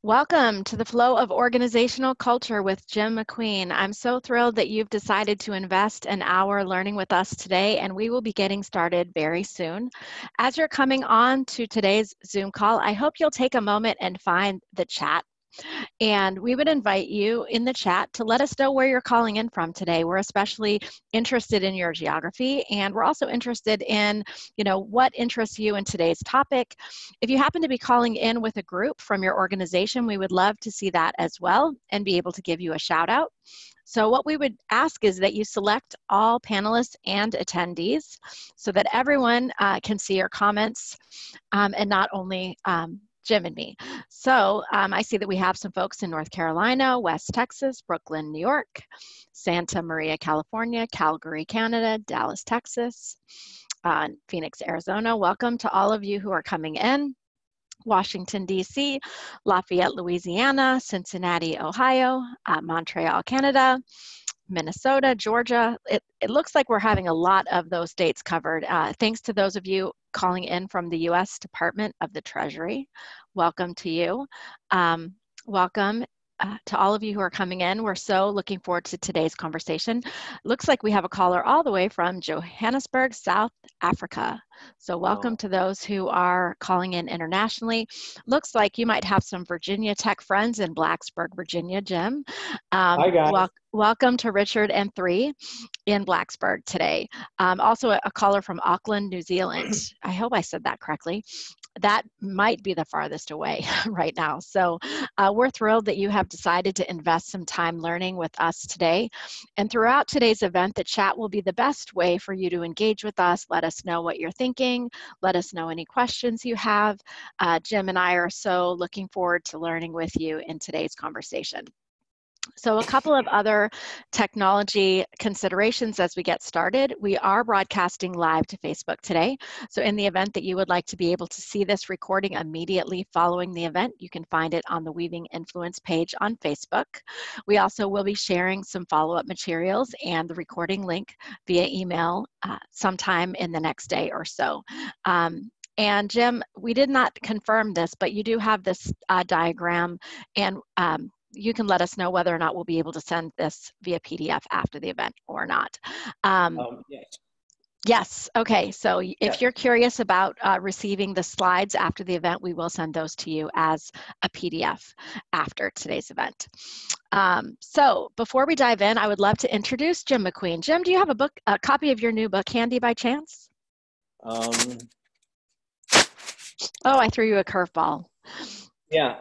Welcome to the Flow of Organizational Culture with Jim MacQueen. I'm so thrilled that you've decided to invest an hour learning with us today, and we will be getting started very soon. As you're coming on to today's Zoom call, I hope you'll take a moment and find the chat. And we would invite you in the chat to let us know where you're calling in from today. We're especially interested in your geography, and we're also interested in, what interests you in today's topic. If you happen to be calling in with a group from your organization, we would love to see that as well and be able to give you a shout out. So what we would ask is that you select all panelists and attendees so that everyone can see your comments and not only Jim and me. So I see that we have some folks in North Carolina, West Texas, Brooklyn, New York, Santa Maria, California, Calgary, Canada, Dallas, Texas, Phoenix, Arizona. Welcome to all of you who are coming in. Washington, D.C., Lafayette, Louisiana, Cincinnati, Ohio, Montreal, Canada, Minnesota, Georgia. It looks like we're having a lot of those states covered. Thanks to those of you calling in from the U.S. Department of the Treasury. Welcome to you. Welcome to all of you who are coming in. We're so looking forward to today's conversation. Looks like we have a caller all the way from Johannesburg, South Africa. So welcome to those who are calling in internationally. Looks like you might have some Virginia Tech friends in Blacksburg, Virginia, Jim. Hi, guys. Welcome to Richard and 3 in Blacksburg today. Also a caller from Auckland, New Zealand. I hope I said that correctly. That might be the farthest away right now. So we're thrilled that you have decided to invest some time learning with us today. And throughout today's event, the chat will be the best way for you to engage with us. Let us know what you're thinking. Let us know any questions you have. Jim and I are so looking forward to learning with you in today's conversation. So a couple of other technology considerations as we get started. We are broadcasting live to Facebook today. So in the event that you would like to be able to see this recording immediately following the event, you can find it on the Weaving Influence page on Facebook. We also will be sharing some follow-up materials and the recording link via email sometime in the next day or so. And Jim, we did not confirm this, but you do have this diagram, and you can let us know whether or not we'll be able to send this via PDF after the event or not. Yes. Yes, okay, so if you're curious about receiving the slides after the event, we will send those to you as a PDF after today's event. So before we dive in, I would love to introduce Jim MacQueen. Jim, do you have a copy of your new book handy by chance? Oh, I threw you a curveball. Yeah,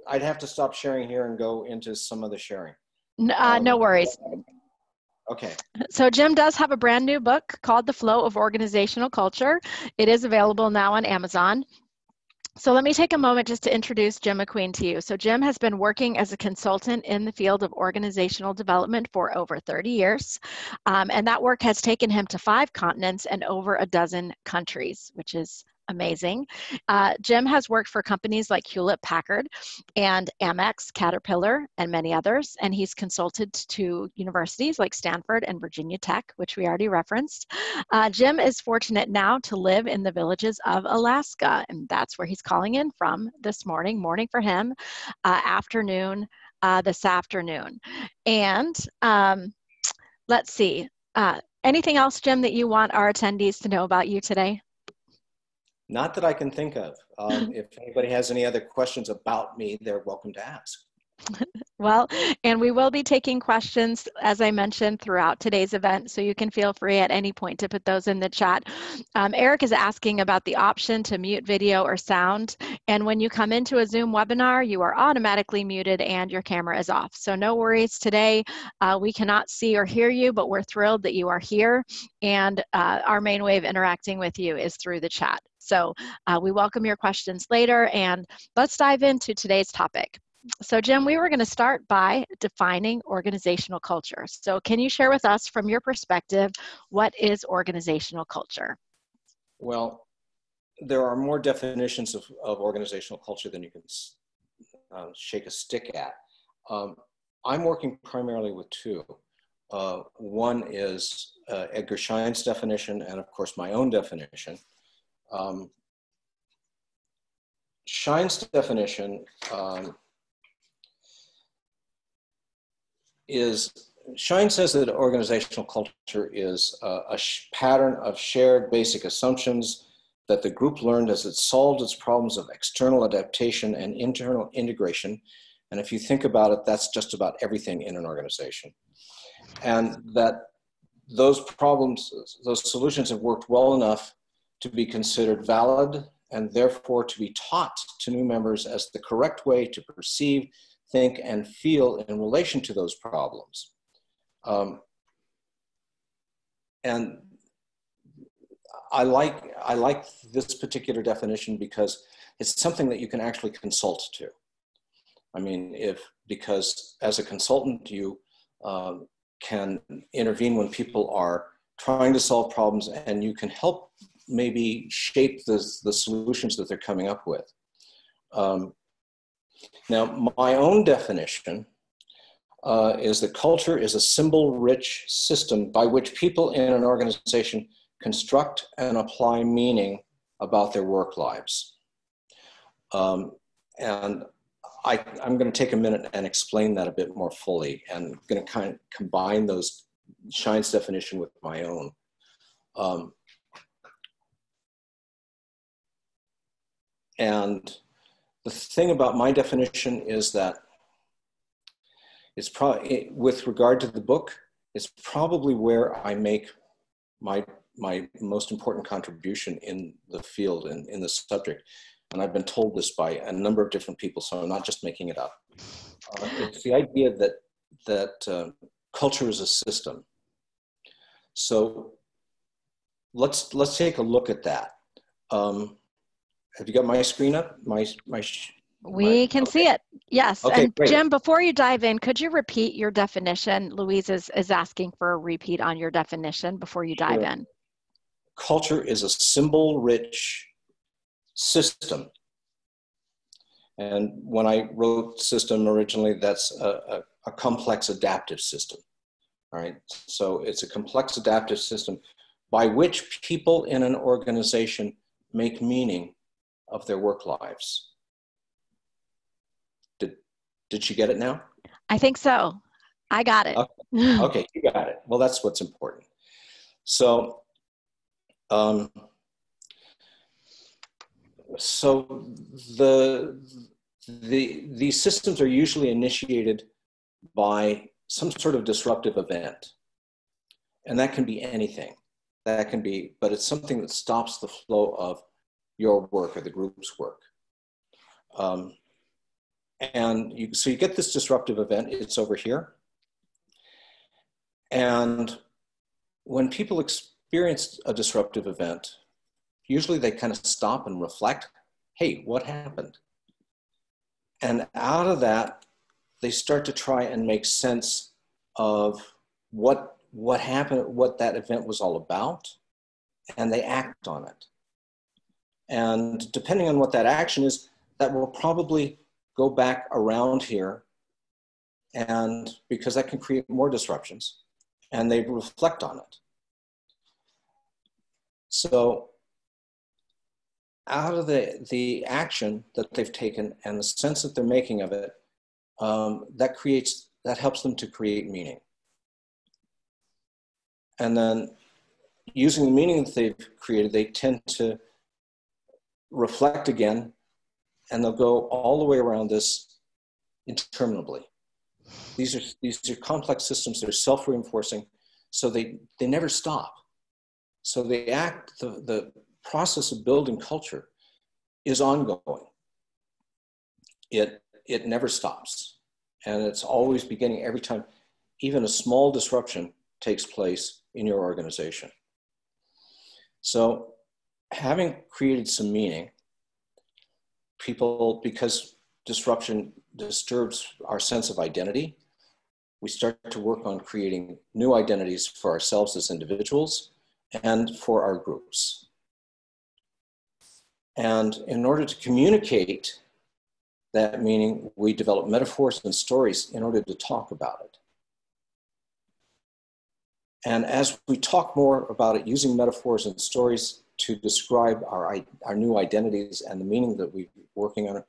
I'd have to stop sharing here and go into some of the sharing. No worries. Okay. So Jim does have a brand new book called The Flow of Organizational Culture. It is available now on Amazon. So let me take a moment just to introduce Jim MacQueen to you. So Jim has been working as a consultant in the field of organizational development for over 30 years. And that work has taken him to 5 continents and over a dozen countries, which is amazing. Jim has worked for companies like Hewlett-Packard and Amex, Caterpillar, and many others, and he's consulted to universities like Stanford and Virginia Tech, which we already referenced. Jim is fortunate now to live in the villages of Alaska, and that's where he's calling in from this morning for him, afternoon this afternoon. And let's see, anything else, Jim, that you want our attendees to know about you today? Not that I can think of. If anybody has any other questions about me, they're welcome to ask. Well, and we will be taking questions, as I mentioned, throughout today's event, so you can feel free at any point to put those in the chat. Eric is asking about the option to mute video or sound, and when you come into a Zoom webinar, you are automatically muted and your camera is off. So no worries today. We cannot see or hear you, but we're thrilled that you are here, and our main way of interacting with you is through the chat. So we welcome your questions later, and let's dive into today's topic. So Jim, we were going to start by defining organizational culture. So can you share with us from your perspective, what is organizational culture? Well, there are more definitions of organizational culture than you can shake a stick at. I'm working primarily with 2. One is Edgar Schein's definition, and of course my own definition. Schein's definition Schein says that organizational culture is a pattern of shared basic assumptions that the group learned as it solved its problems of external adaptation and internal integration. And if you think about it, that's just about everything in an organization. And that those problems, those solutions have worked well enough to be considered valid and therefore to be taught to new members as the correct way to perceive, think, and feel in relation to those problems. And I like this particular definition because it's something that you can actually consult to. I mean, because as a consultant, you can intervene when people are trying to solve problems, and you can help maybe shape the solutions that they're coming up with. Now, my own definition is that culture is a symbol-rich system by which people in an organization construct and apply meaning about their work lives. And I'm going to take a minute and explain that a bit more fully, and I'm going to kind of combine those Schein's definition with my own. And the thing about my definition is that it's probably, with regard to the book, it's probably where I make my most important contribution in the field and in the subject. And I've been told this by a number of different people, so I'm not just making it up. It's the idea that culture is a system. So let's take a look at that. Have you got my screen up? We can see it, yes. Okay, and great. Jim, before you dive in, could you repeat your definition? Louise is asking for a repeat on your definition before you dive in. Culture is a symbol-rich system. And when I wrote system originally, that's a complex adaptive system. All right, so it's a complex adaptive system by which people in an organization make meaning of their work lives. Did she get it now? I think so. I got it. Okay, you got it. Well, that's what's important. So, these systems are usually initiated by some sort of disruptive event. And that can be anything. That can be, but it's something that stops the flow of your work or the group's work. So you get this disruptive event, it's over here. And when people experience a disruptive event, usually they kind of stop and reflect, hey, what happened? And out of that, they start to try and make sense of what happened, what that event was all about, and they act on it. And depending on what that action is, that will probably go back around here, and because that can create more disruptions, and they reflect on it. So out of the action that they've taken and the sense that they're making of it, that helps them to create meaning. And then using the meaning that they've created, they tend to reflect again, and they'll go all the way around this interminably. These are complex systems that are self-reinforcing, so they never stop. So the process of building culture is ongoing. It never stops. And it's always beginning every time even a small disruption takes place in your organization. So having created some meaning, because disruption disturbs our sense of identity, we start to work on creating new identities for ourselves as individuals and for our groups. And in order to communicate that meaning, we develop metaphors and stories in order to talk about it. And as we talk more about it, using metaphors and stories to describe our new identities and the meaning that we've working on it,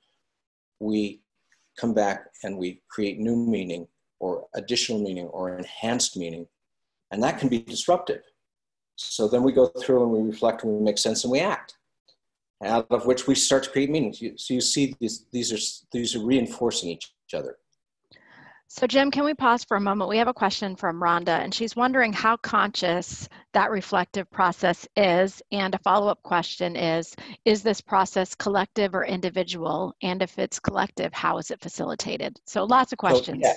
we come back and we create new meaning or additional meaning or enhanced meaning, and that can be disruptive. So then we go through and we reflect and we make sense and we act, out of which we start to create meaning. So you see these are reinforcing each other. So Jim, can we pause for a moment? We have a question from Rhonda, and she's wondering how conscious that reflective process is. And a follow-up question is this process collective or individual? And if it's collective, how is it facilitated? So lots of questions. So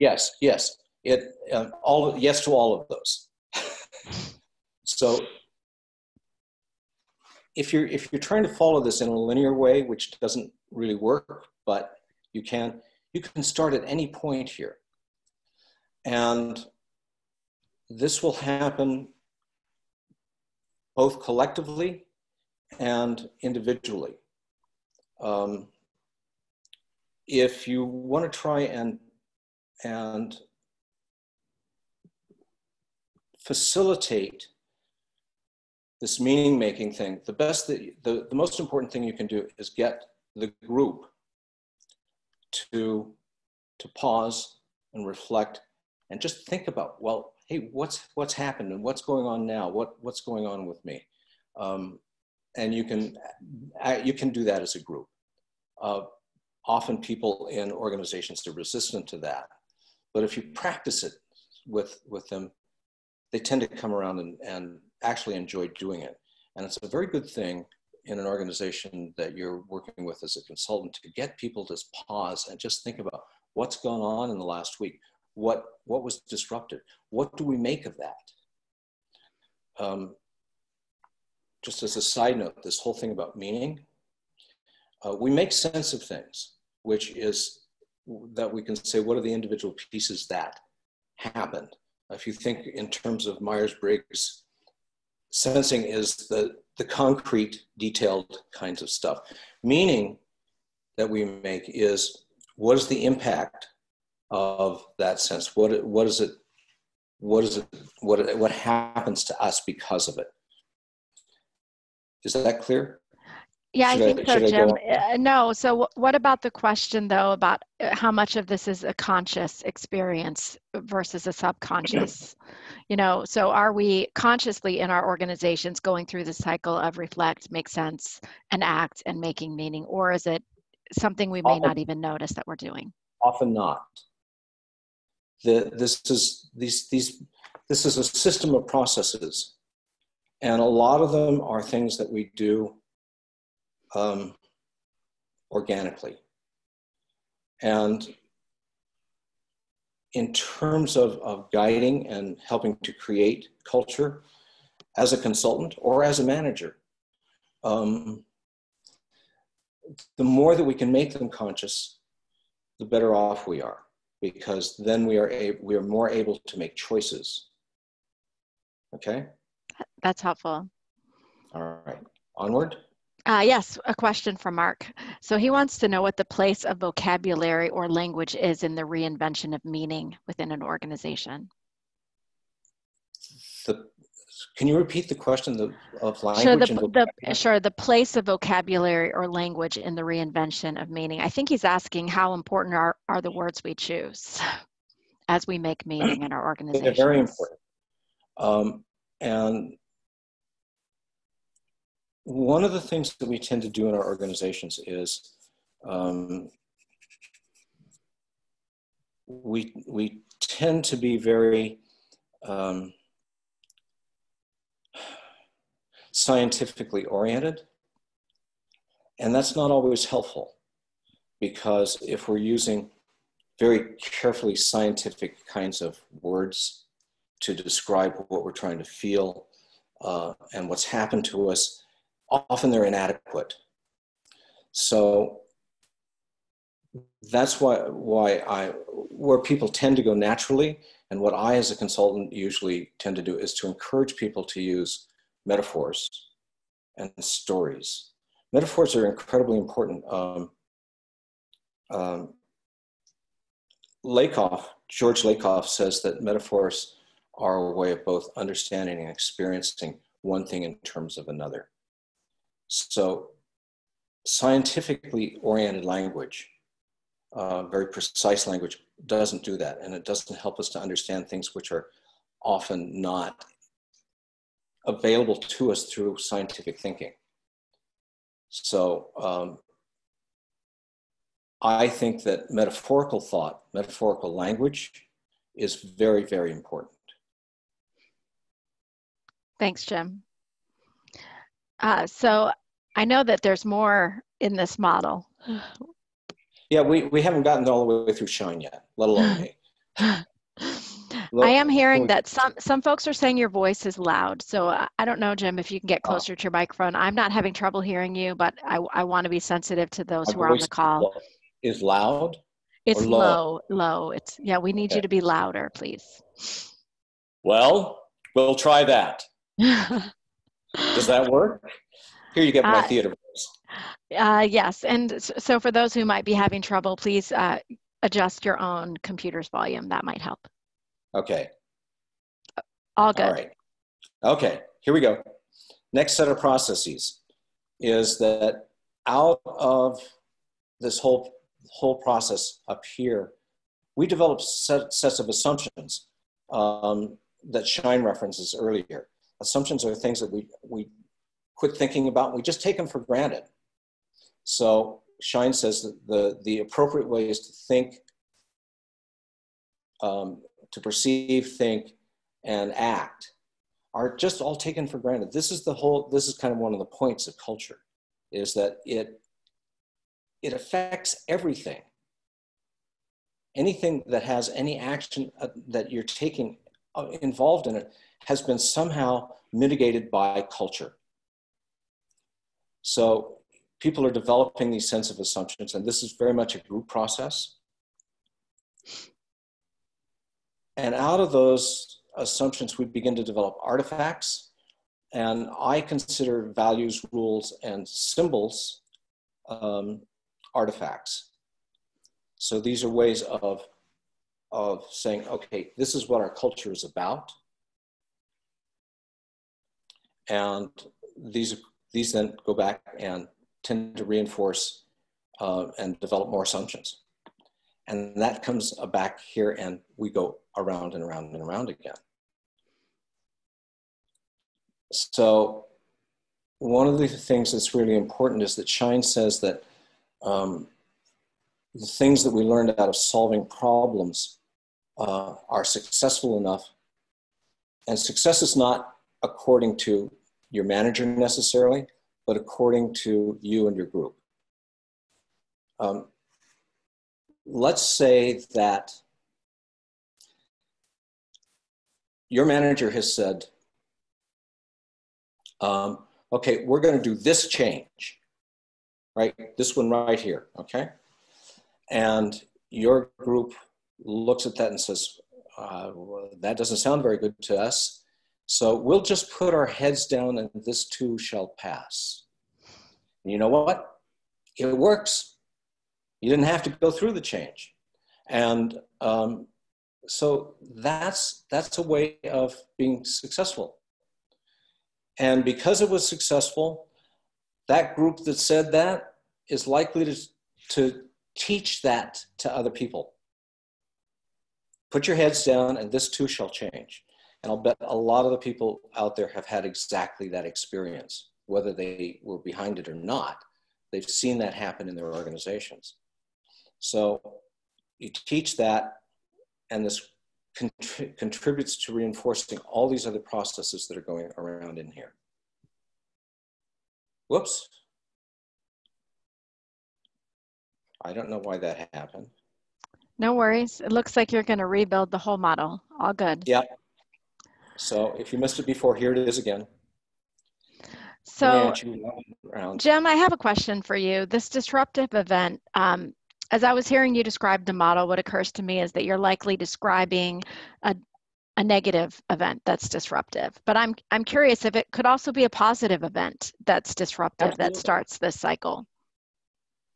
yes. Yes to all of those. So if you're trying to follow this in a linear way, which doesn't really work, but you can start at any point here. And this will happen both collectively and individually. If you want to try and facilitate this meaning-making thing, the most important thing you can do is get the group to pause and reflect and just think about, well, hey, what's happened and what's going on now? What's going on with me? And you can do that as a group. Often people in organizations are resistant to that, but if you practice it with them, they tend to come around and actually enjoy doing it. And it's a very good thing in an organization that you're working with as a consultant to get people to pause and just think about what's gone on in the last week. What was disrupted? What do we make of that? Just as a side note, this whole thing about meaning, we make sense of things, which is that we can say, what are the individual pieces that happened? If you think in terms of Myers-Briggs, sensing is the concrete, detailed kinds of stuff. Meaning that we make is, what is the impact of that sense? What happens to us because of it? Is that clear? Yeah, I think so, Jim. No, so what about the question, though, about how much of this is a conscious experience versus a subconscious? So are we consciously in our organizations going through the cycle of reflect, make sense, and act and making meaning, or is it something we may not even notice that we're doing? Often not. This is a system of processes, and a lot of them are things that we do organically. And in terms of guiding and helping to create culture as a consultant or as a manager, the more that we can make them conscious, the better off we are, because then we are more able to make choices. Okay? That's helpful. All right, onward. Yes, a question from Mark. So he wants to know what the place of vocabulary or language is in the reinvention of meaning within an organization. Can you repeat the question of language? Sure, the place of vocabulary or language in the reinvention of meaning. I think he's asking how important are the words we choose as we make meaning in our organizations. They're very important. And one of the things that we tend to do in our organizations is we tend to be very scientifically oriented, and that's not always helpful, because if we're using very carefully scientific kinds of words to describe what we're trying to feel and what's happened to us, often they're inadequate. So that's where people tend to go naturally, and what I as a consultant usually tend to do is to encourage people to use metaphors and stories. Metaphors are incredibly important. George Lakoff says that metaphors are a way of both understanding and experiencing one thing in terms of another. So scientifically oriented language, very precise language, doesn't do that. And it doesn't help us to understand things which are often not available to us through scientific thinking. So I think that metaphorical thought, metaphorical language is very, very important. Thanks, Jim. So I know that there's more in this model. Yeah, we haven't gotten all the way through Shine yet, let alone me. I am hearing that some folks are saying your voice is loud. So I don't know, Jim, if you can get closer to your microphone. I'm not having trouble hearing you, but I want to be sensitive to those who are on the call. Is loud? It's low, low. It's, yeah, we need you to be louder, please. Well, we'll try that. Does that work? Here you get my theater voice. Yes, and so for those who might be having trouble, please adjust your own computer's volume. That might help. Okay. All good. All right. Okay, here we go. Next set of processes is that out of this whole process up here, we develop sets of assumptions that Shine references earlier. Assumptions are things that we quit thinking about. We just take them for granted. So Shine says that the appropriate way is to think, to perceive, think, and act are just all taken for granted. This is kind of one of the points of culture, is that it affects everything. Anything that has any action that you're taking involved in it has been somehow mitigated by culture. So people are developing these sense of assumptions, and this is very much a group process. And out of those assumptions, we begin to develop artifacts. And I consider values, rules, and symbols artifacts. So these are ways of saying, okay, this is what our culture is about. And these then go back and tend to reinforce and develop more assumptions. And that comes back here, and we go around and around and around again. So one of the things that's really important is that Shine says that the things that we learned out of solving problems are successful enough. And success is not according to your manager necessarily, but according to you and your group. Let's say that your manager has said, okay, we're going to do this change, right? This one right here, okay? And your group looks at that and says, well, that doesn't sound very good to us. So we'll just put our heads down and this too shall pass. And you know what? It works. You didn't have to go through the change. And so that's a way of being successful. And because it was successful, that group that said that is likely to teach that to other people. Put your heads down and this too shall change. And I'll bet a lot of the people out there have had exactly that experience, whether they were behind it or not. They've seen that happen in their organizations. So you teach that, and this contributes to reinforcing all these other processes that are going around in here. Whoops. I don't know why that happened. No worries. It looks like you're going to rebuild the whole model. All good. Yeah. So if you missed it before, here it is again. So, Jim, I have a question for you. This disruptive event, as I was hearing you describe the model, what occurs to me is that you're likely describing a negative event that's disruptive. But I'm curious if it could also be a positive event that's disruptive. Absolutely. That starts this cycle.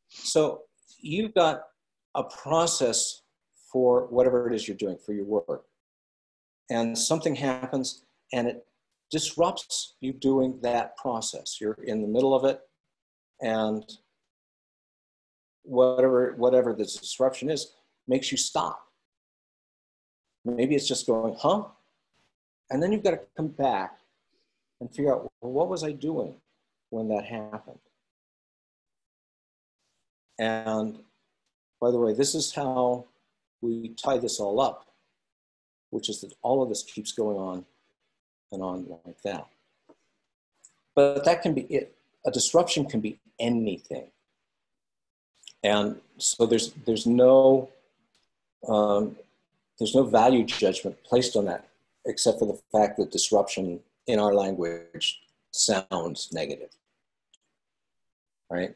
So you've got a process for whatever it is you're doing for your work. And something happens and it disrupts you doing that process. You're in the middle of it and whatever the disruption is, makes you stop. Maybe it's just going, huh? And then you've got to come back and figure out, well, what was I doing when that happened? And by the way, this is how we tie this all up, which is that all of this keeps going on and on like that. But that can be it. A disruption can be anything. And so there's no value judgment placed on that, except for the fact that disruption in our language sounds negative, right?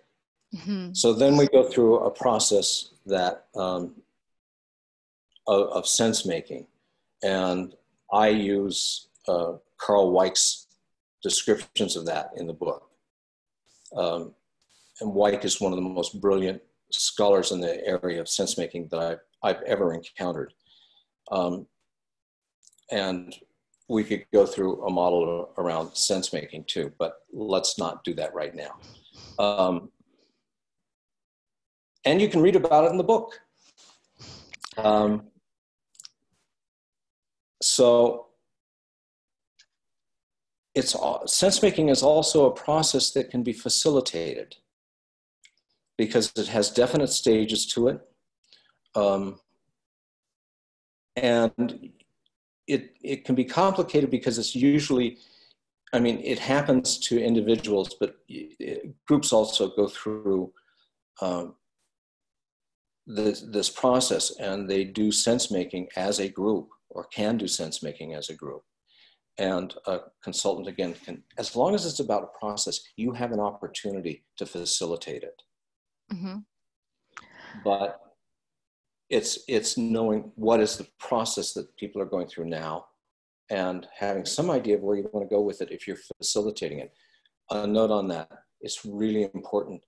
Mm-hmm. So then we go through a process that of sense making, and I use Carl Weick's descriptions of that in the book. And Weick is one of the most brilliant scholars in the area of sense making that I've ever encountered. And we could go through a model around sense making too, but let's not do that right now. And you can read about it in the book. So sense making is also a process that can be facilitated because it has definite stages to it. And it can be complicated because it's usually, I mean, it happens to individuals, but groups also go through this process, and they do sense making as a group, or can do sense making as a group. And a consultant, again, can, as long as it's about a process, you have an opportunity to facilitate it. Mm-hmm. But it's knowing what is the process that people are going through now, and having some idea of where you want to go with it if you're facilitating it. A note on that, it's really important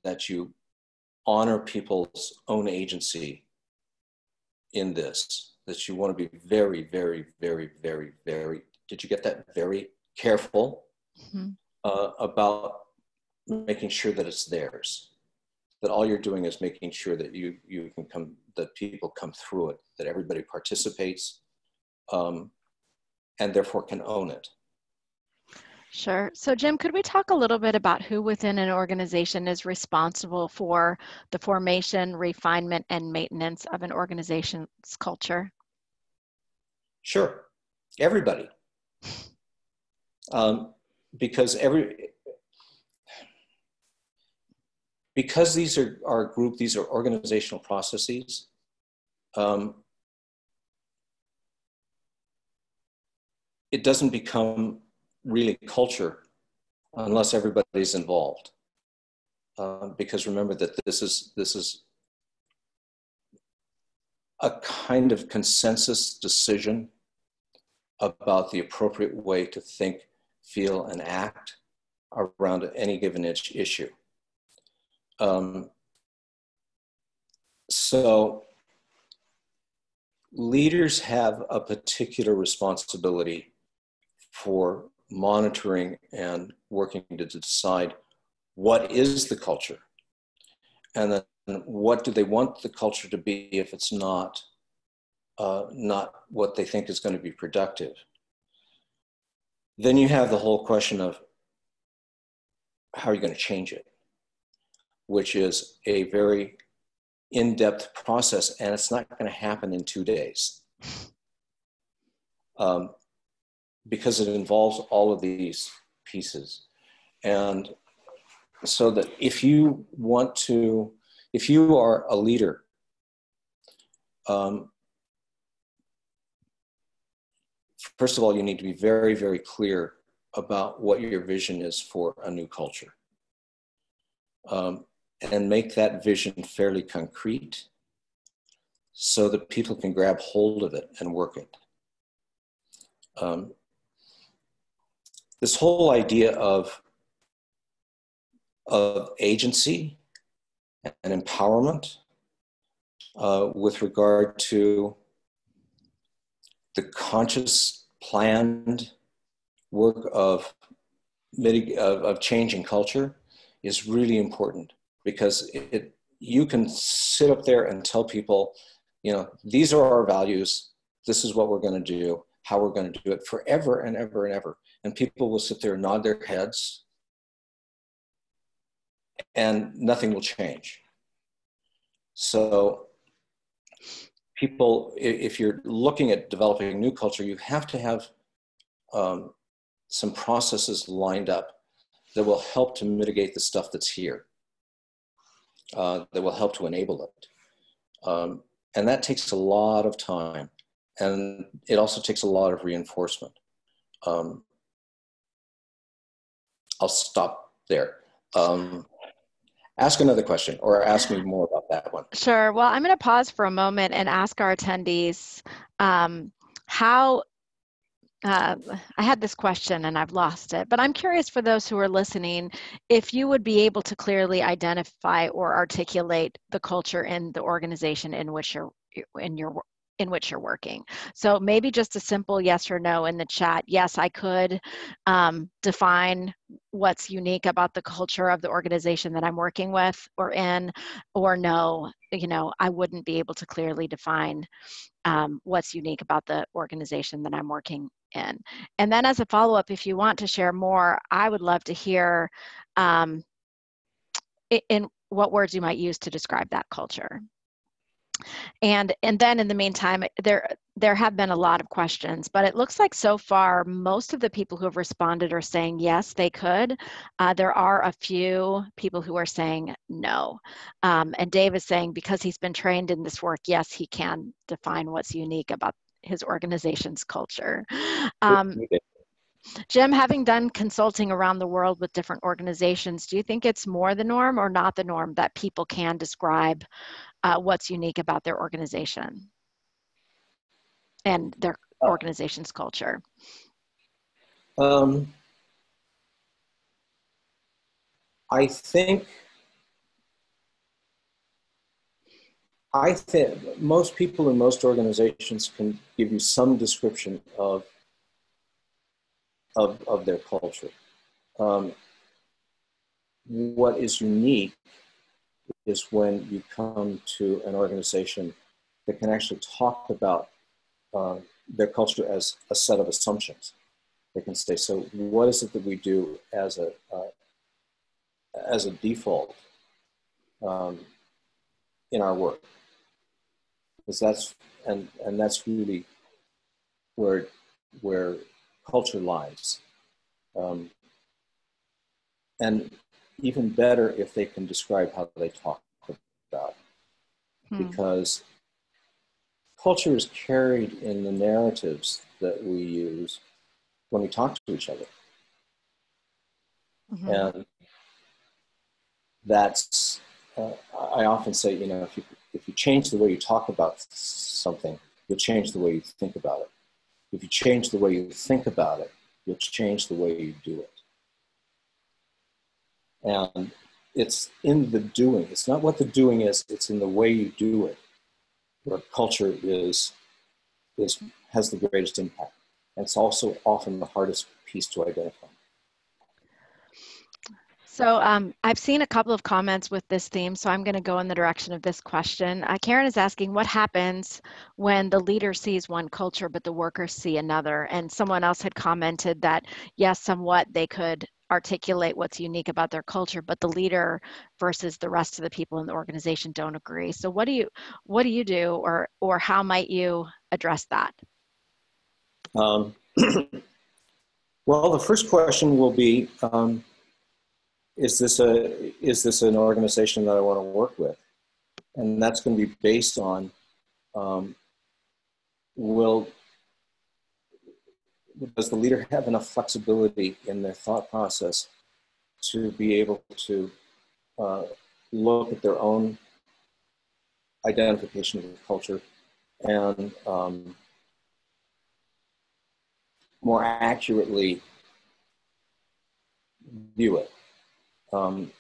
that you honor people's own agency in this, that you want to be very, very, very, very, very, did you get that? Very careful mm-hmm. About making sure that it's theirs. That all you're doing is making sure that you can come, that people come through it, that everybody participates, and therefore can own it. Sure. So Jim, could we talk a little bit about who within an organization is responsible for the formation, refinement, and maintenance of an organization's culture? Sure. Everybody. Because these are our group, these are organizational processes, it doesn't become really culture unless everybody's involved. Because remember that this is a kind of consensus decision about the appropriate way to think, feel, and act around any given issue. So leaders have a particular responsibility for monitoring and working to decide what is the culture, and then what do they want the culture to be if it's not what they think is going to be productive. Then you have the whole question of how are you going to change it, which is a very in-depth process, and it's not going to happen in 2 days. Because it involves all of these pieces. And so that if you are a leader, first of all, you need to be very, very clear about what your vision is for a new culture. And make that vision fairly concrete so that people can grab hold of it and work it. This whole idea of agency and empowerment with regard to the conscious, planned work of changing culture is really important, because you can sit up there and tell people, you know, these are our values. This is what we're going to do, how we're going to do it forever and ever and ever. And people will sit there and nod their heads and nothing will change. So people, if you're looking at developing a new culture, you have to have some processes lined up that will help to mitigate the stuff that's here, that will help to enable it. And that takes a lot of time. And it also takes a lot of reinforcement. I'll stop there. Ask another question or ask me more about that one. Sure. Well, I'm going to pause for a moment and ask our attendees how I had this question and I've lost it, but I'm curious for those who are listening, if you would be able to clearly identify or articulate the culture in the organization in which you're working. So maybe just a simple yes or no in the chat. Yes, I could define what's unique about the culture of the organization that I'm working with or in, or no, you know, I wouldn't be able to clearly define what's unique about the organization that I'm working in. And then as a follow-up, if you want to share more, I would love to hear in what words you might use to describe that culture. And then in the meantime, there have been a lot of questions, but it looks like so far, most of the people who have responded are saying yes, they could. There are a few people who are saying no. And Dave is saying because he's been trained in this work, yes, he can define what's unique about his organization's culture. Jim, having done consulting around the world with different organizations, do you think it's more the norm or not the norm that people can describe what's unique about their organization and their organization's culture? I think most people in most organizations can give you some description of their culture. What is unique is when you come to an organization that can actually talk about their culture as a set of assumptions. They can say, so what is it that we do as a default in our work? Because that's really where culture lies. And even better if they can describe how they talk about it. Because culture is carried in the narratives that we use when we talk to each other. And that's, I often say, you know, if you change the way you talk about something, you'll change the way you think about it. If you change the way you think about it, you'll change the way you do it. And it's in the doing. It's not what the doing is, it's in the way you do it where culture has the greatest impact. And it's also often the hardest piece to identify. So I've seen a couple of comments with this theme, so I'm going to go in the direction of this question. Karen is asking, what happens when the leader sees one culture, but the workers see another? And someone else had commented that, yes, somewhat they could articulate what's unique about their culture, but the leader versus the rest of the people in the organization don't agree. So what do you do, or how might you address that? Well, the first question will be, is this an organization that I want to work with? And that's going to be based on, does the leader have enough flexibility in their thought process to be able to look at their own identification of the culture and more accurately view it? And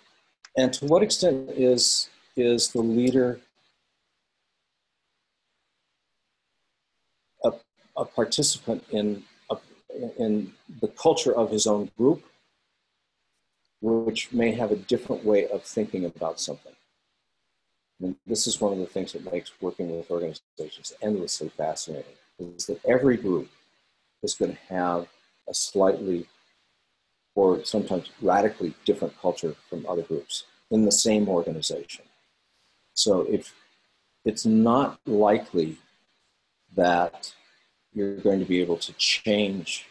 to what extent is the leader a participant in the culture of his own group, which may have a different way of thinking about something? And this is one of the things that makes working with organizations endlessly fascinating, is that every group is going to have a slightly or sometimes radically different culture from other groups in the same organization. So if it's not likely that you're going to be able to change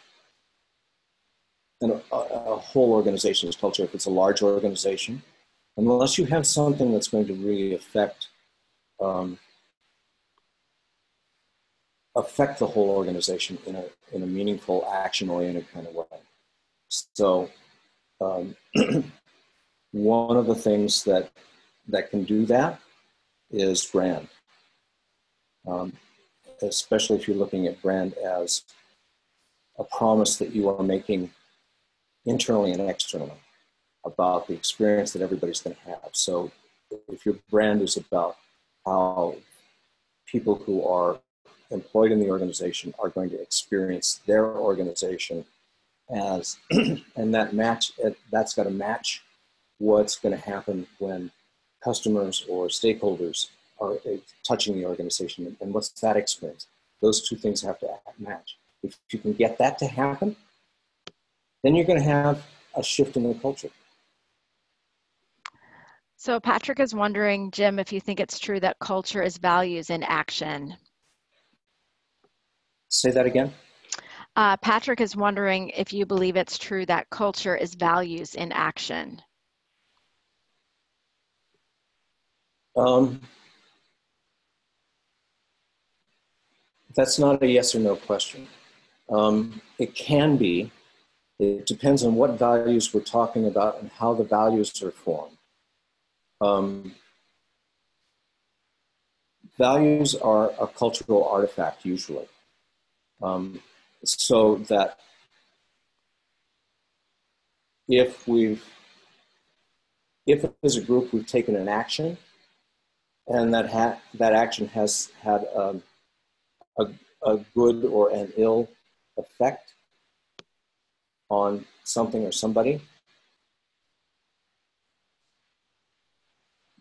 a whole organization's culture if it's a large organization, unless you have something that's going to really affect the whole organization in a meaningful, action-oriented kind of way. So one of the things that can do that is brand, especially if you're looking at brand as a promise that you are making internally and externally about the experience that everybody's going to have. So if your brand is about how people who are employed in the organization are going to experience their organization as, and that's got to match what's going to happen when customers or stakeholders are touching the organization, and what's that experience? Those two things have to match. If you can get that to happen, then you're going to have a shift in the culture. So Patrick is wondering, Jim, if you think it's true that culture is values in action. Say that again. Patrick is wondering if you believe it's true that culture is values in action. That's not a yes or no question. It can be. It depends on what values we're talking about and how the values are formed. Values are a cultural artifact usually. So that if as a group we've taken an action and that action has had a good or an ill effect on something or somebody,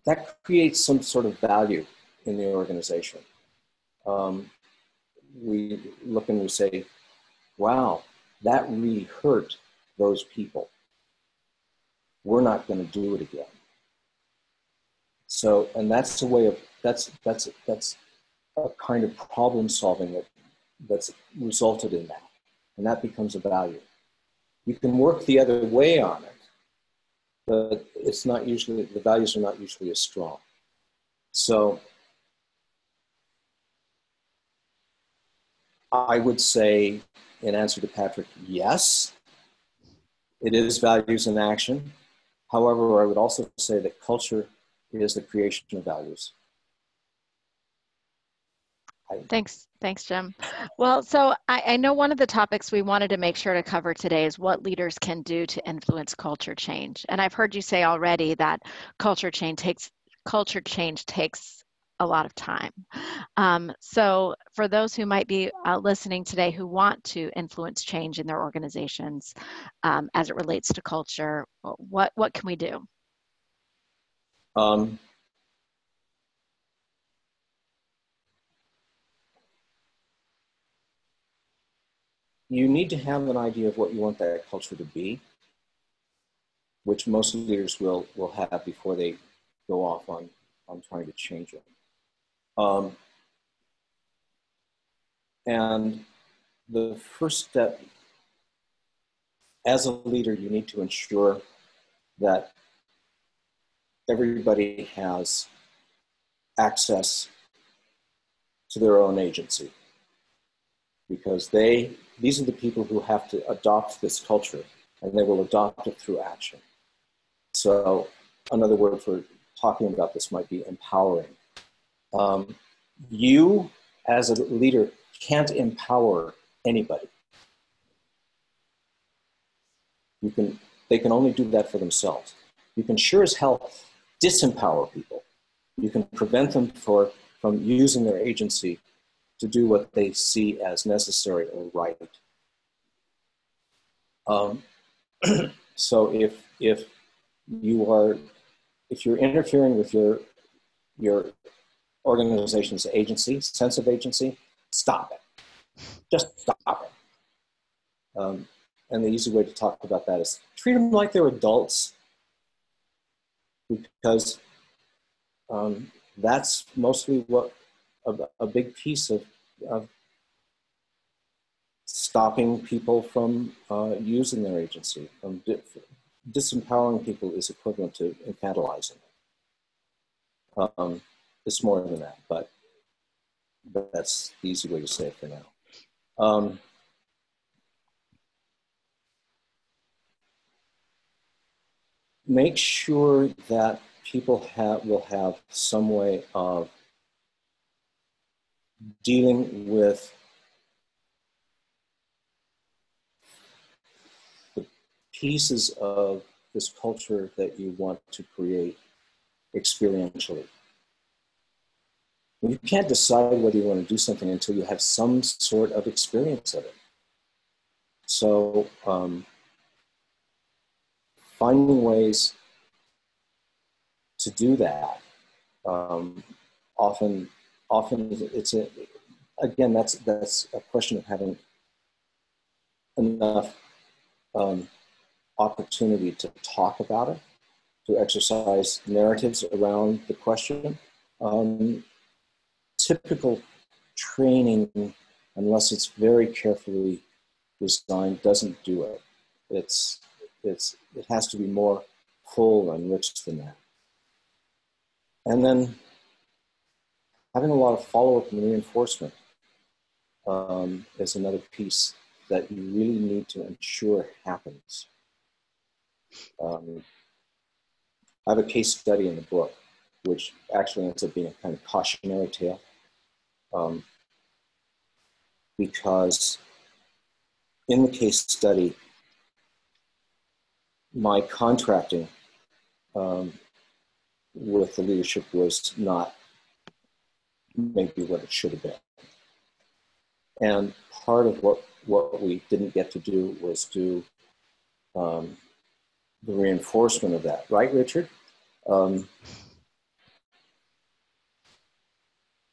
that creates some sort of value in the organization. We look and we say, wow, that really hurt those people. We're not going to do it again. So, and that's a way of, that's a kind of problem solving that's resulted in that. And that becomes a value. You can work the other way on it, but it's not usually, the values are not usually as strong. So I would say, in answer to Patrick, yes, it is values in action. However, I would also say that culture is the creation of values. Thanks, Jim. Well, so I know one of the topics we wanted to make sure to cover today is what leaders can do to influence culture change. And I've heard you say already that culture change takes a lot of time. So for those who might be listening today who want to influence change in their organizations as it relates to culture, what can we do? You need to have an idea of what you want that culture to be, which most leaders will have before they go off on trying to change it. And the first step, as a leader, you need to ensure that everybody has access to their own agency, because these are the people who have to adopt this culture, and they will adopt it through action. So another word for talking about this might be empowering. You, as a leader, can't empower anybody. They can only do that for themselves. You can sure as hell disempower people. You can prevent them from using their agency to do what they see as necessary or right. So if you're interfering with your organization's agency, sense of agency, stop it. Just stop it. And the easy way to talk about that is treat them like they're adults, because that's mostly what a big piece of stopping people from using their agency. Disempowering people is equivalent to infantilizing them. It's more than that, but that's the easy way to say it for now. Make sure that people will have some way of dealing with the pieces of this culture that you want to create experientially. You can't decide whether you want to do something until you have some sort of experience of it. So finding ways to do that, often it's again, that's a question of having enough opportunity to talk about it, to exercise narratives around the question. Typical training, unless it's very carefully designed, doesn't do it. It has to be more full and rich than that. And then having a lot of follow-up and reinforcement is another piece that you really need to ensure happens. I have a case study in the book, which actually ends up being a kind of cautionary tale, because in the case study, my contracting with the leadership was not maybe what it should have been. And part of what we didn't get to do was do the reinforcement of that. Right, Richard?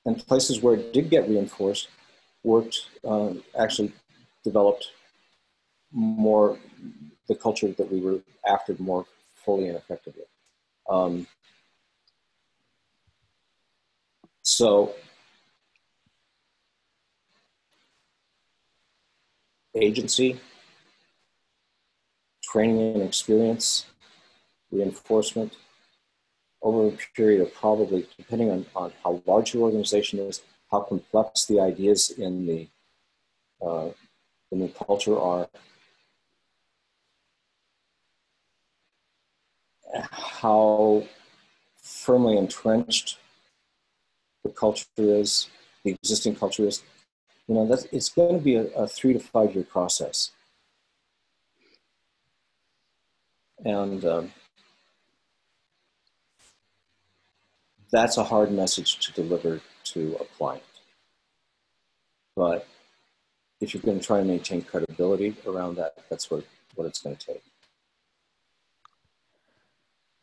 And places where it did get reinforced actually developed more the culture that we were after more fully and effectively. So agency, training and experience, reinforcement, over a period of probably, depending on how large your organization is, how complex the ideas in the culture are, how firmly entrenched the culture is, the existing culture is. It's going to be a 3 to 5 year process. And that's a hard message to deliver to a client. But if you're going to try and maintain credibility around that, that's what it's going to take.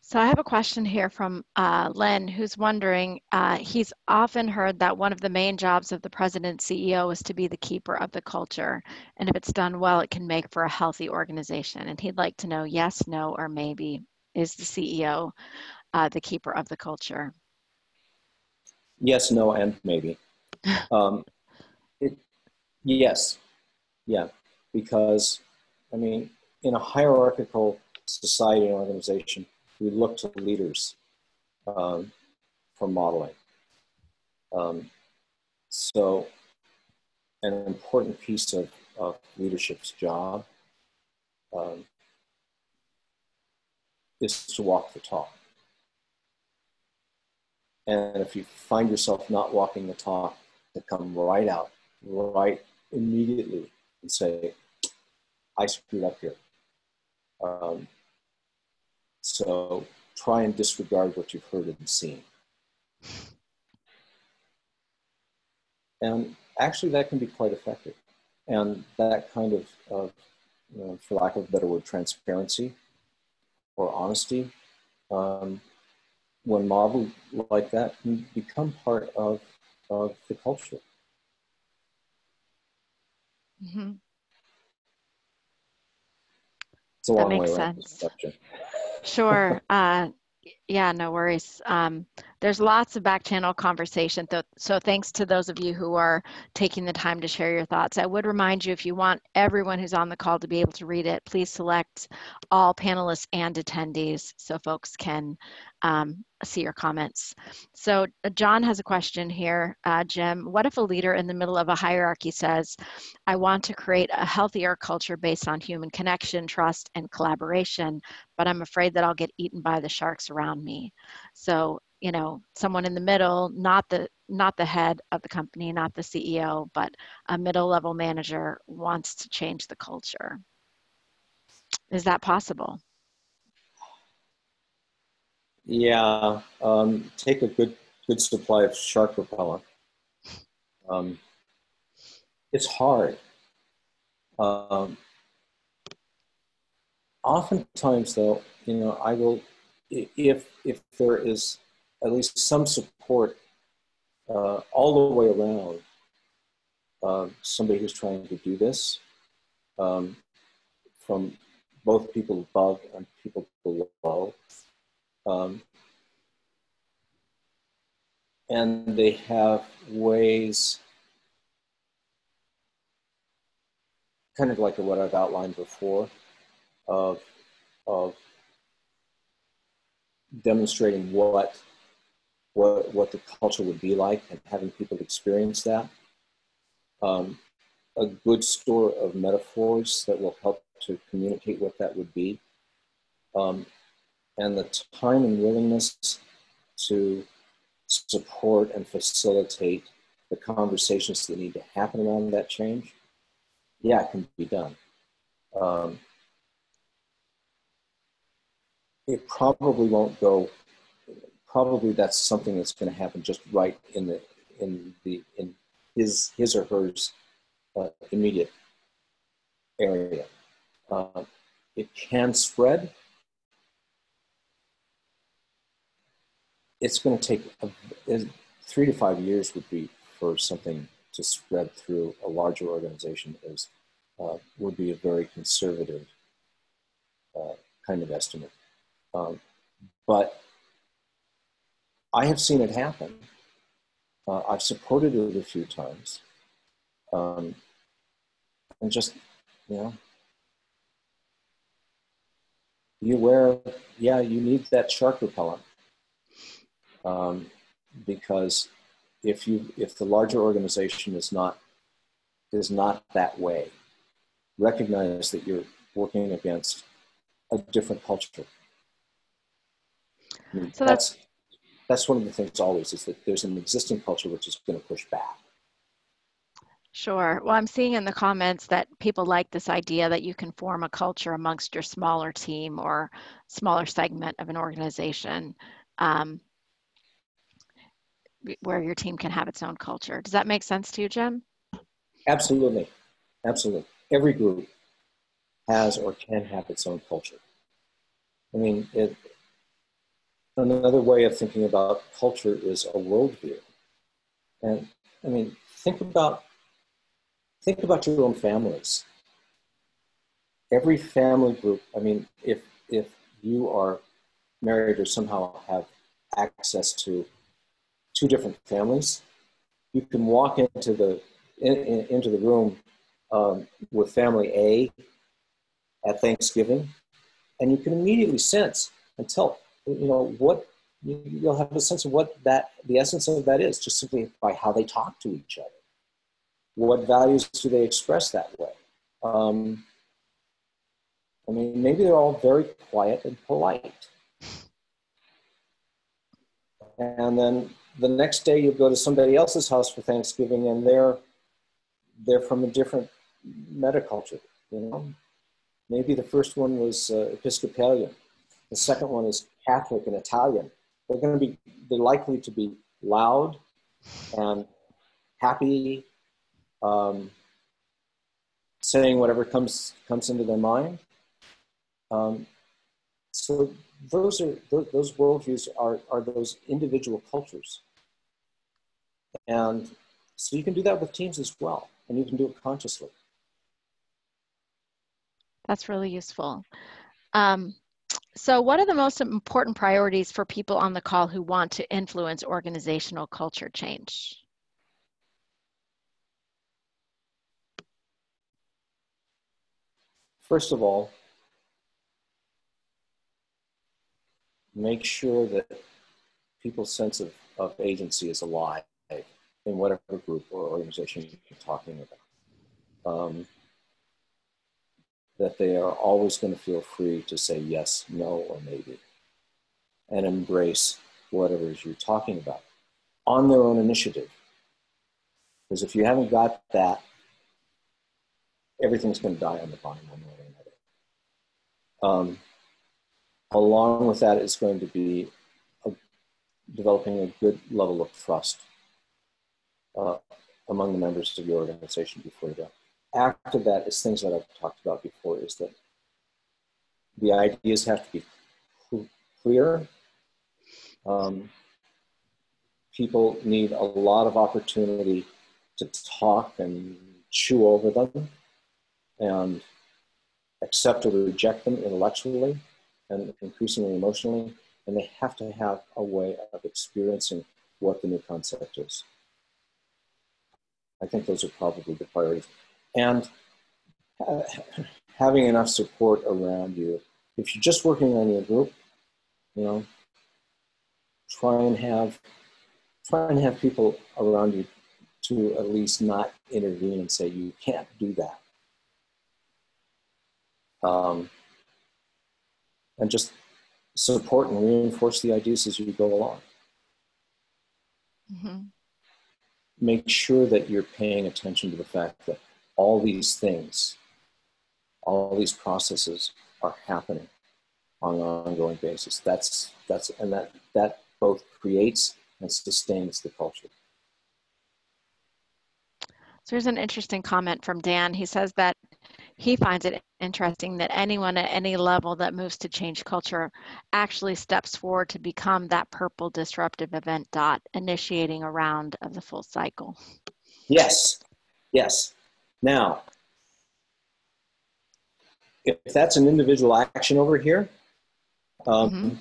So I have a question here from Len, who's wondering, he's often heard that one of the main jobs of the president CEO is to be the keeper of the culture. And if it's done well, it can make for a healthy organization. And he'd like to know, yes, no, or maybe, is the CEO the keeper of the culture? Yes, no, and maybe. Yes, yeah, because, in a hierarchical society and organization, we look to leaders for modeling. So an important piece of leadership's job is to walk the talk. And if you find yourself not walking the talk, to come right out, right immediately and say, I screwed up here. So try and disregard what you've heard and seen. And actually that can be quite effective. And that kind of for lack of a better word, transparency or honesty when modeled like that, can become part of the culture. Mm-hmm. It's a That long way makes around this sense. question. Sure. Yeah, no worries. There's lots of back channel conversation, so thanks to those of you who are taking the time to share your thoughts. I would remind you, if you want everyone who's on the call to be able to read it, please select all panelists and attendees so folks can see your comments. So John has a question here. Jim, what if a leader in the middle of a hierarchy says, I want to create a healthier culture based on human connection, trust, and collaboration, but I'm afraid that I'll get eaten by the sharks around me? So, you know, someone in the middle, not the head of the company, not the CEO, but a middle level manager wants to change the culture. Is that possible? Yeah, take a good supply of shark repellent. It's hard. Oftentimes, though, you know, I will, if there is at least some support all the way around, somebody who's trying to do this, from both people above and people below, and they have ways, kind of like what I've outlined before, of demonstrating what the culture would be like and having people experience that. A good store of metaphors that will help to communicate what that would be. And the time and willingness to support and facilitate the conversations that need to happen around that change, yeah, it can be done. It probably won't go. Probably that's something that's going to happen just right in his or hers immediate area. It can spread. It's going to take 3 to 5 years would be for something to spread through a larger organization. Would be a very conservative kind of estimate. But I have seen it happen. I've supported it a few times. And just, you know, be aware, yeah, you need that shark repellent. Because if the larger organization is not that way, recognize that you're working against a different culture. I mean, So that's one of the things always, is that there's an existing culture which is going to push back. sure. Well, I'm seeing in the comments that people like this idea that you can form a culture amongst your smaller team or smaller segment of an organization, where your team can have its own culture. Does that make sense to you, Jim? Absolutely. Absolutely. Every group has or can have its own culture. I mean, another way of thinking about culture is a worldview. And I mean, think about your own families. Every family group, I mean, if you are married or somehow have access to 2 different families, you can walk into the room with family A at Thanksgiving, and you can immediately sense and tell, you know, what you'll have a sense of what the essence of that is, just simply by how they talk to each other. What values do they express that way? I mean, maybe they're all very quiet and polite. And then the next day you go to somebody else's house for Thanksgiving, and they're from a different metaculture, you know? Maybe the first one was Episcopalian. The second one is Catholic and Italian. They're likely to be loud and happy, saying whatever comes into their mind. So those worldviews are those individual cultures. And so you can do that with teams as well, and you can do it consciously. That's really useful. So what are the most important priorities for people on the call who want to influence organizational culture change? First of all, make sure that people's sense of agency is alive in whatever group or organization you're talking about. That they are always going to feel free to say yes, no, or maybe, and embrace whatever it is you're talking about on their own initiative. Because if you haven't got that, everything's going to die on the vine one way or another. Along with that is going to be developing a good level of trust among the members of your organization before you go. After that is things that I've talked about before, is that the ideas have to be clear. People need a lot of opportunity to talk and chew over them and accept or reject them intellectually and increasingly emotionally. And they have to have a way of experiencing what the new concept is. I think those are probably the priorities. And having enough support around you. If you're just working on your group, try and have people around you to at least not intervene and say, you can't do that. And just support and reinforce the ideas as you go along. Mm-hmm. Make sure that you're paying attention to the fact that all these things, all these processes are happening on an ongoing basis. That both creates and sustains the culture. So here's an interesting comment from Dan. He says that he finds it interesting that anyone at any level that moves to change culture actually steps forward to become that purple disruptive event dot, initiating a round of the full cycle. Yes, yes. Now, if that's an individual action over here, the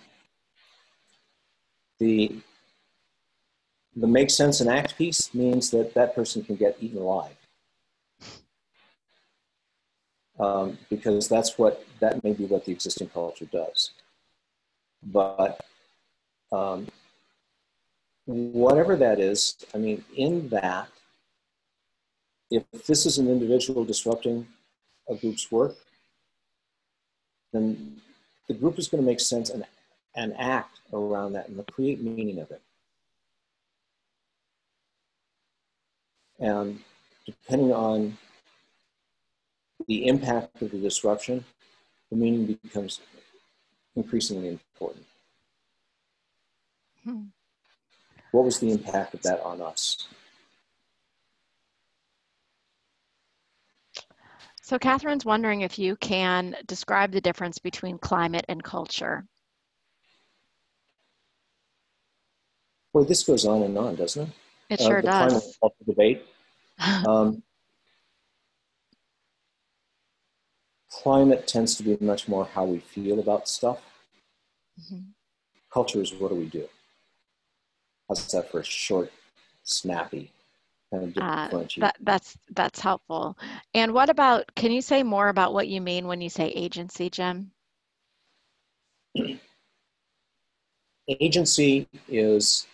make sense and act piece means that that person can get eaten alive. Because that may be what the existing culture does. But whatever that is, I mean, in that, if this is an individual disrupting a group's work, then the group is going to make sense and act around that and create meaning of it. And depending on the impact of the disruption, the meaning becomes increasingly important. What was the impact of that on us? So Catherine's wondering if you can describe the difference between climate and culture. Boy, this goes on and on, doesn't it? It sure the does. climate culture debate. Climate tends to be much more how we feel about stuff. Culture is what do we do? How's that for a short, snappy kind of differentiate? That's helpful. And what about, can you say more about what you mean when you say agency, Jim? Agency is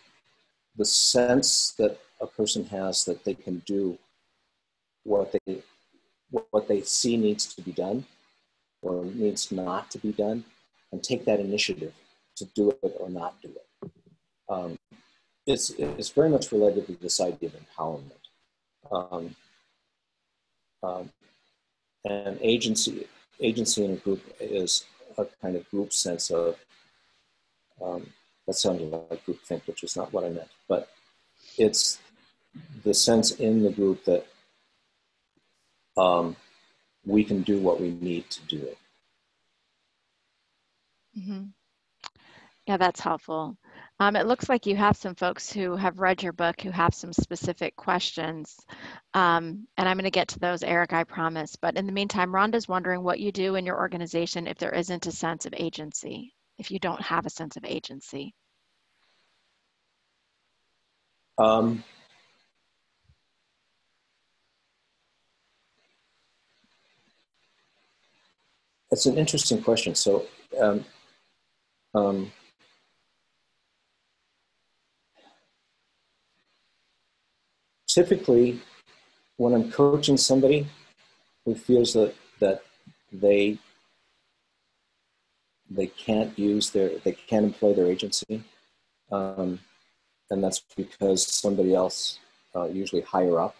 the sense that a person has that they can do what they see needs to be done or needs not to be done, and take that initiative to do it or not do it. It's very much related to this idea of empowerment. And agency in a group is a kind of group sense of, that sounded like groupthink, which is not what I meant, but it's the sense in the group that we can do what we need to do. Mhm. Yeah, that's helpful. It looks like you have some folks who have read your book who have some specific questions. And I'm going to get to those, Eric, I promise. But in the meantime, Rhonda's wondering what you do in your organization if there isn't a sense of agency, if you don't have a sense of agency. Um, it's an interesting question. So, um, um, typically, when I'm coaching somebody who feels that they they can't employ their agency, um, and that's because somebody else, usually higher up,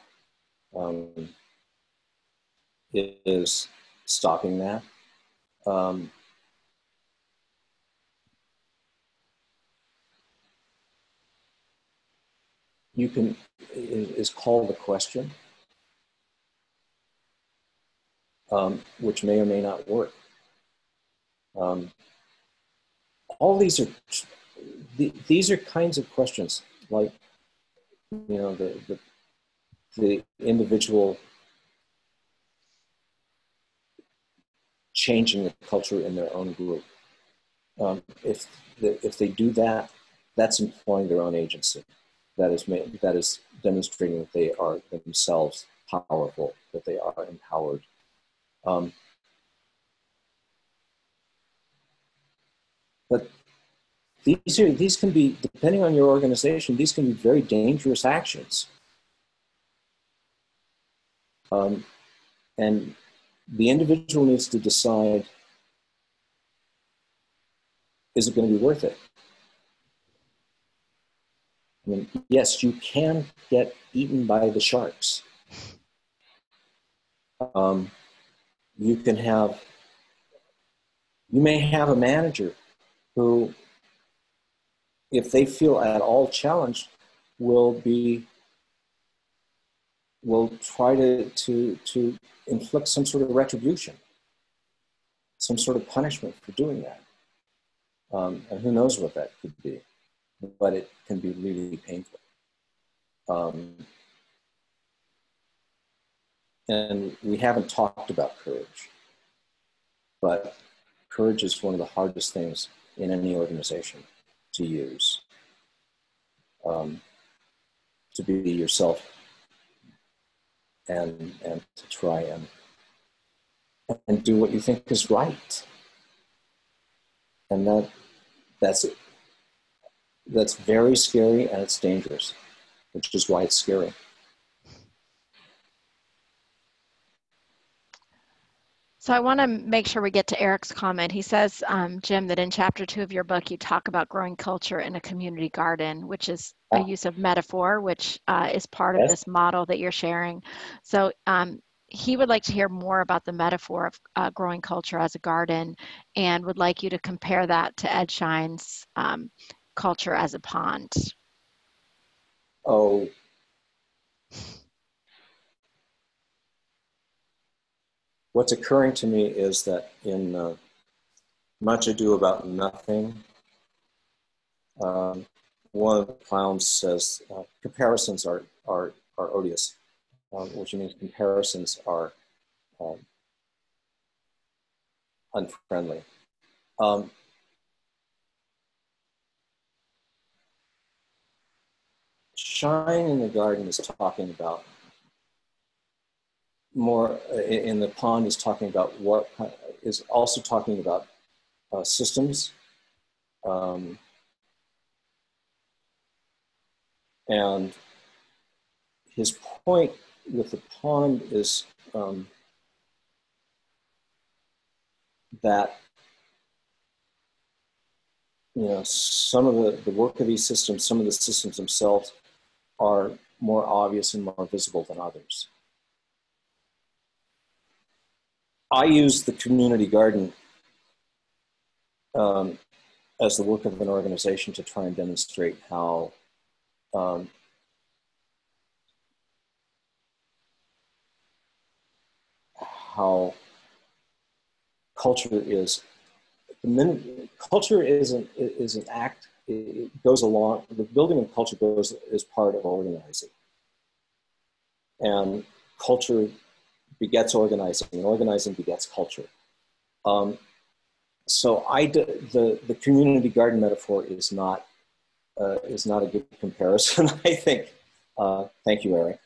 um, is stopping that. Um, you can is call the question, which may or may not work. Um, all these are kinds of questions, like, you know, the individual changing the culture in their own group. If they do that, that's employing their own agency. That is demonstrating that they are themselves powerful, that they are empowered. Um, but these can be, depending on your organization, these can be very dangerous actions. And the individual needs to decide, is it going to be worth it? I mean, yes, you can get eaten by the sharks. Um, you can have, you may have a manager who, if they feel at all challenged, will try to inflict some sort of retribution, some sort of punishment for doing that. And who knows what that could be, but it can be really painful. And we haven't talked about courage, but courage is one of the hardest things in any organization to use, to be yourself and to try and do what you think is right. And that's very scary, and it's dangerous, which is why it's scary. So I want to make sure we get to Eric's comment. He says, Jim, that in chapter 2 of your book, you talk about growing culture in a community garden, which is a use of metaphor, which is part of Yes. this model that you're sharing. So he would like to hear more about the metaphor of growing culture as a garden, and would like you to compare that to Ed Schein's culture as a pond. Oh, what's occurring to me is that in Much Ado About Nothing, one of the clowns says, comparisons are odious, which means comparisons are unfriendly. Shine in the Garden is talking about more, in the pond is talking about what is also talking about systems, and his point with the pond is that, you know, some of the work of these systems, some of the systems themselves are more obvious and more visible than others. I use the community garden as the work of an organization to try and demonstrate how how culture is culture is an act. It goes along. The building of culture is part of organizing, and culture begets organizing, and organizing begets culture. So the community garden metaphor is not a good comparison, I think. Thank you, Eric.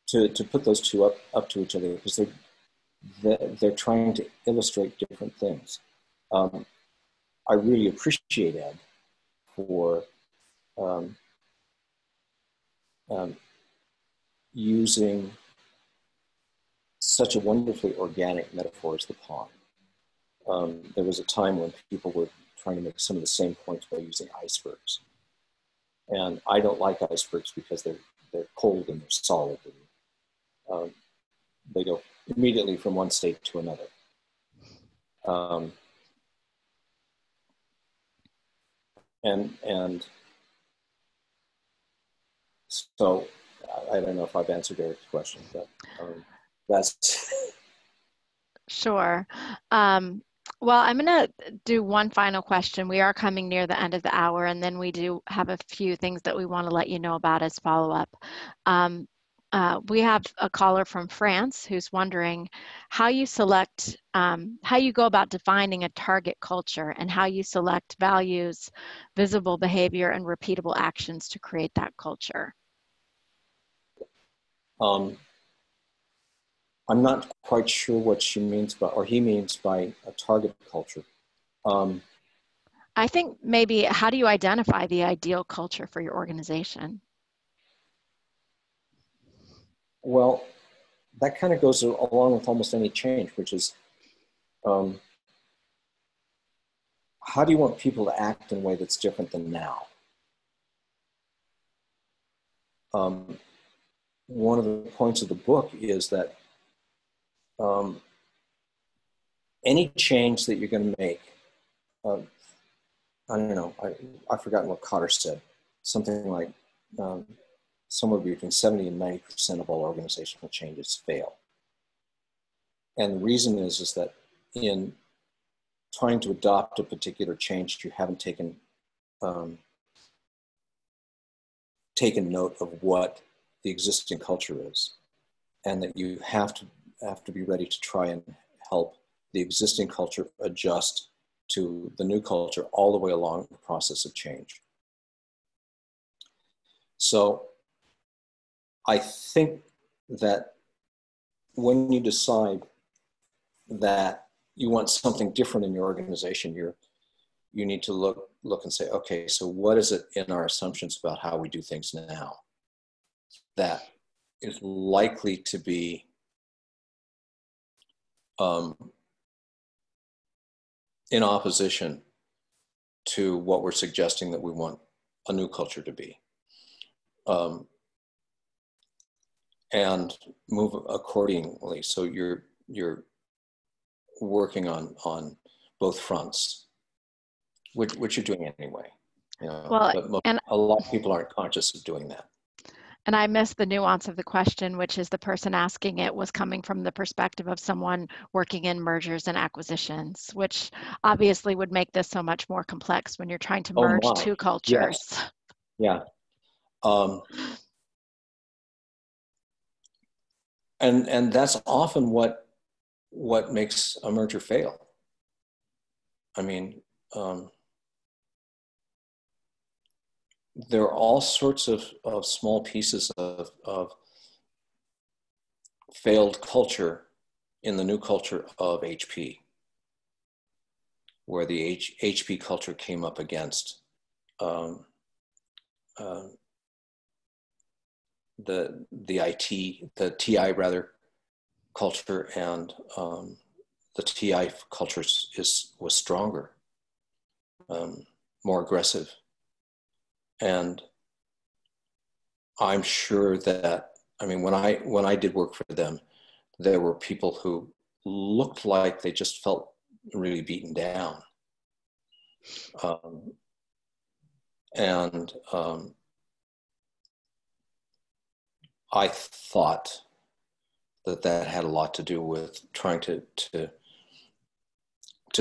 To put those two up to each other, because they're trying to illustrate different things. I really appreciate Ed for using such a wonderfully organic metaphor as the pond. There was a time when people were trying to make some of the same points by using icebergs. And I don't like icebergs because they're cold and they're solid. And, they go immediately from one state to another. And so I don't know if I've answered Eric's question, but that's... Sure. Well, I'm going to do one final question. We are coming near the end of the hour, and then we do have a few things that we want to let you know about as follow-up. We have a caller from France who's wondering how you select, how you go about defining a target culture and how you select values, visible behavior, and repeatable actions to create that culture. I'm not quite sure what she means by, or he means by, a target culture. I think maybe how do you identify the ideal culture for your organization? Well, that kind of goes along with almost any change, which is how do you want people to act in a way that's different than now? One of the points of the book is that any change that you're going to make, I don't know, I've forgotten what Cotter said, something like somewhere between 70 and 90% of all organizational changes fail. And the reason is that in trying to adopt a particular change, you haven't taken note of what the existing culture is, and that you have to be ready to try and help the existing culture adjust to the new culture all the way along the process of change. So I think that when you decide that you want something different in your organization, you need to look and say, okay, so what is it in our assumptions about how we do things now that is likely to be in opposition to what we're suggesting that we want a new culture to be, and move accordingly. So you're working on both fronts, which you're doing anyway. You know, well, but a lot of people aren't conscious of doing that. And I missed the nuance of the question, which is the person asking it was coming from the perspective of someone working in mergers and acquisitions, which obviously would make this so much more complex when you're trying to merge two cultures. Yes. Yeah. And that's often what makes a merger fail. I mean, there are all sorts of small pieces of failed culture in the new culture of HP, where the HP culture came up against the TI rather culture, and the TI culture was stronger, more aggressive. And I'm sure that, I mean, when I did work for them, there were people who looked like they just felt really beaten down. I thought that had a lot to do with trying to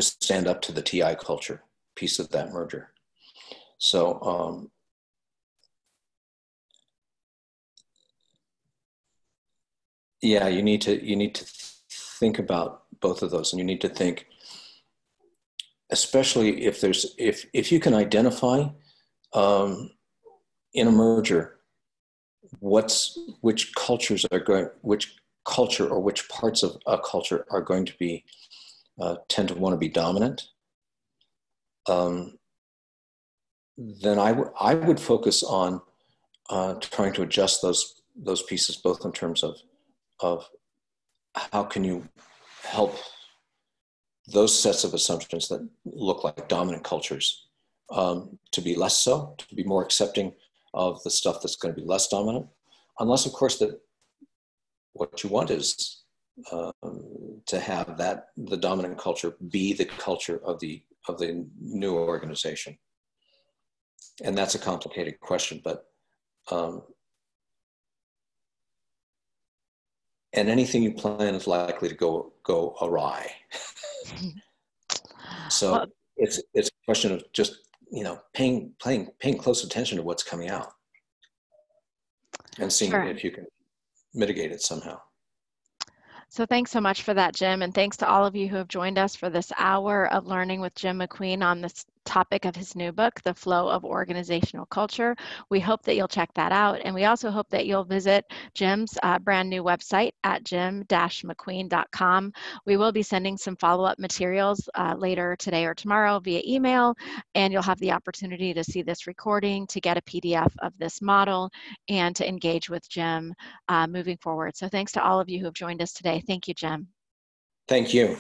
stand up to the TI culture piece of that merger. So yeah, you need to think about both of those, and you need to think, especially if you can identify in a merger which culture or which parts of a culture are going to be tend to want to be dominant, then I would focus on trying to adjust those pieces, both in terms of how can you help those sets of assumptions that look like dominant cultures to be less so, to be more accepting of the stuff that's going to be less dominant, unless of course that what you want is to have the dominant culture be the culture of the new organization. And that's a complicated question, but and anything you plan is likely to go awry. So well, it's a question of just paying close attention to what's coming out and seeing sure. if you can mitigate it somehow. So thanks so much for that, Jim, and thanks to all of you who have joined us for this hour of learning with Jim MacQueen on this topic of his new book, The Flow of Organizational Culture. We hope that you'll check that out, and we also hope that you'll visit Jim's brand new website at jim-mcqueen.com. We will be sending some follow-up materials later today or tomorrow via email, and you'll have the opportunity to see this recording, to get a PDF of this model, and to engage with Jim moving forward. So thanks to all of you who have joined us today. Thank you, Jim. Thank you.